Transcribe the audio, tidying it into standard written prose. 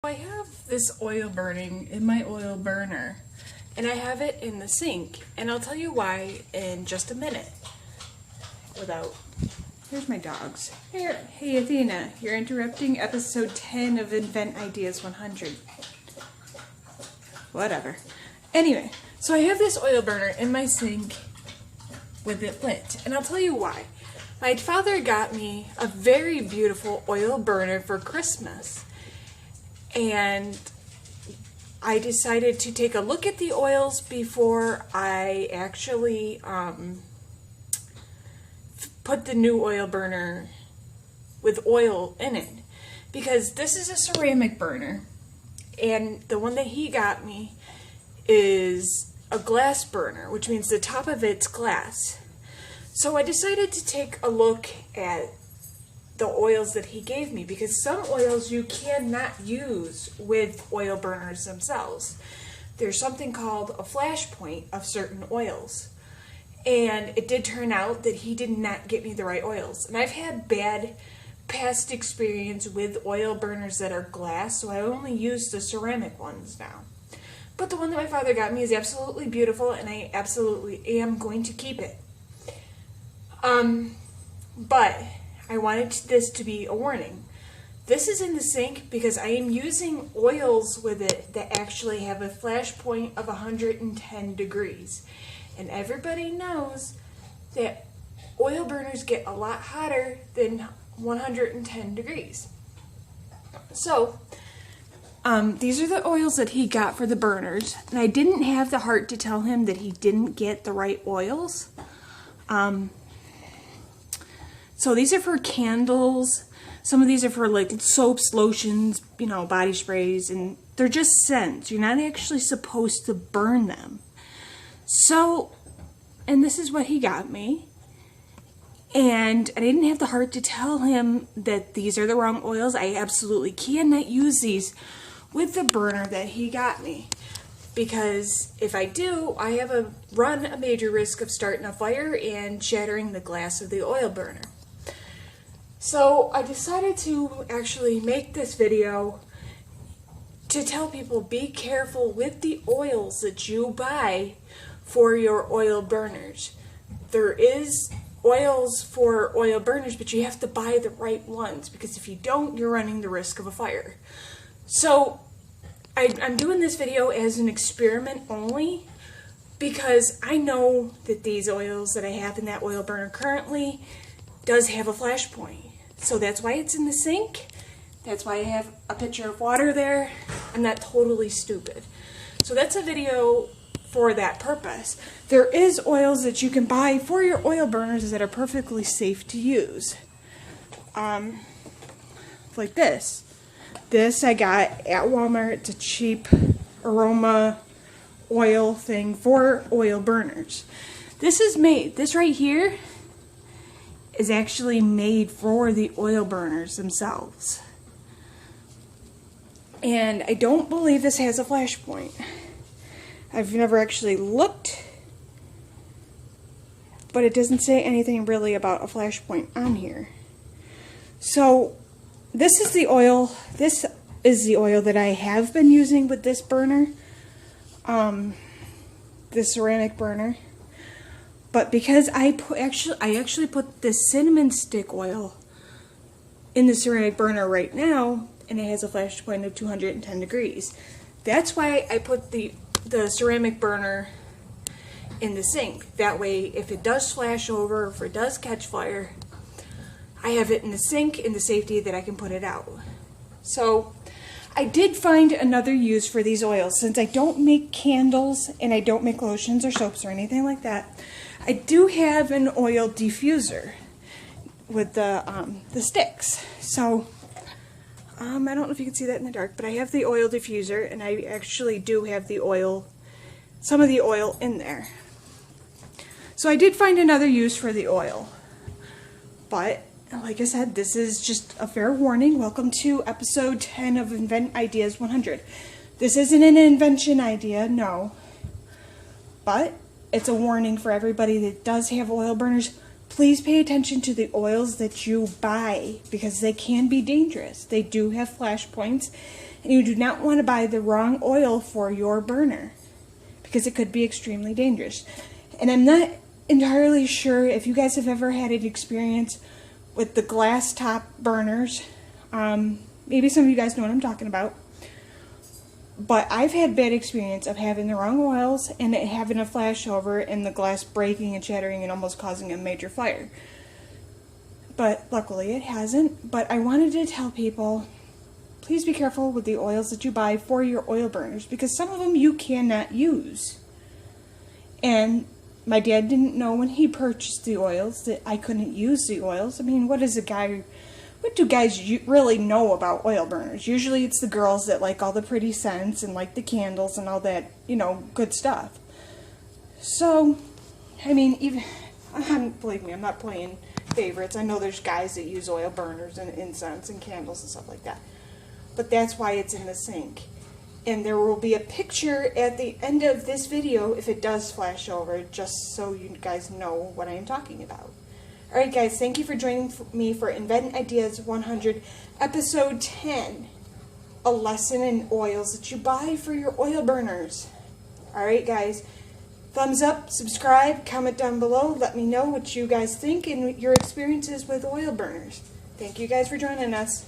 I have this oil burning in my oil burner, and I have it in the sink, and I'll tell you why in just a minute. Here's my dogs. Here, hey Athena, you're interrupting episode 10 of Invent Ideas 100. Whatever. Anyway, so I have this oil burner in my sink with it lit, and I'll tell you why. My father got me a very beautiful oil burner for Christmas. And I decided to take a look at the oils before I actually put the new oil burner with oil in it. Because this is a ceramic burner, and the one that he got me is a glass burner, which means the top of it's glass. So I decided to take a look at the oils that he gave me, because some oils you cannot use with oil burners themselves. There's something called a flash point of certain oils, and it did turn out that he did not get me the right oils. And I've had bad past experience with oil burners that are glass, so I only use the ceramic ones now. But the one that my father got me is absolutely beautiful, and I absolutely am going to keep it. But I wanted this to be a warning. This is in the sink because I am using oils with it that actually have a flash point of 110 degrees. And everybody knows that oil burners get a lot hotter than 110 degrees. So, these are the oils that he got for the burners. And I didn't have the heart to tell him that he didn't get the right oils. So these are for candles. Some of these are for like soaps, lotions, body sprays, and they're just scents. You're not actually supposed to burn them. So, and this is what he got me. And I didn't have the heart to tell him that these are the wrong oils. I absolutely cannot use these with the burner that he got me. Because if I do, I run a major risk of starting a fire and shattering the glass of the oil burner. So I decided to actually make this video to tell people, be careful with the oils that you buy for your oil burners. There is oils for oil burners, but you have to buy the right ones, because if you don't, you're running the risk of a fire. So I'm doing this video as an experiment only, because I know that these oils that I have in that oil burner currently does have a flash point. So that's why it's in the sink. That's why I have a pitcher of water there. I'm not totally stupid. So that's a video for that purpose. There is oils that you can buy for your oil burners that are perfectly safe to use. Like this. This I got at Walmart. It's a cheap aroma oil thing for oil burners. This right here is actually made for the oil burners themselves. And I don't believe this has a flash point. I've never actually looked, but it doesn't say anything really about a flash point on here. So this is the oil that I have been using with this burner, this ceramic burner. But because I actually put the cinnamon stick oil in the ceramic burner right now, and it has a flash point of 210 degrees. That's why I put the ceramic burner in the sink. That way, if it does flash over, if it does catch fire, I have it in the sink in the safety that I can put it out. So I did find another use for these oils. Since I don't make candles and I don't make lotions or soaps or anything like that, I do have an oil diffuser with the sticks. So I don't know if you can see that in the dark, but I have the oil diffuser, and I actually do have some of the oil in there. So I did find another use for the oil. But like I said, this is just a fair warning. Welcome to episode 10 of Invent Ideas 100. This isn't an invention idea, no. But it's a warning for everybody that does have oil burners. Please pay attention to the oils that you buy, because they can be dangerous. They do have flash points, And you do not want to buy the wrong oil for your burner because it could be extremely dangerous. And I'm not entirely sure if you guys have ever had an experience with the glass top burners. Maybe some of you guys know what I'm talking about. But I've had bad experience of having the wrong oils and it having a flashover and the glass breaking and shattering and almost causing a major fire. But luckily it hasn't. But I wanted to tell people, please be careful with the oils that you buy for your oil burners because some of them you cannot use. And my dad didn't know when he purchased the oils that I couldn't use the oils. I mean, what do guys really know about oil burners? Usually it's the girls that like all the pretty scents and like the candles and all that, good stuff. So, I mean, believe me, I'm not playing favorites. I know there's guys that use oil burners and incense and candles and stuff like that. But that's why it's in the sink. And there will be a picture at the end of this video if it does flash over, just so you guys know what I am talking about. Alright guys, thank you for joining me for Invent Ideas 100, Episode 10. A lesson in oils that you buy for your oil burners. Alright guys, thumbs up, subscribe, comment down below, let me know what you guys think and your experiences with oil burners. Thank you guys for joining us.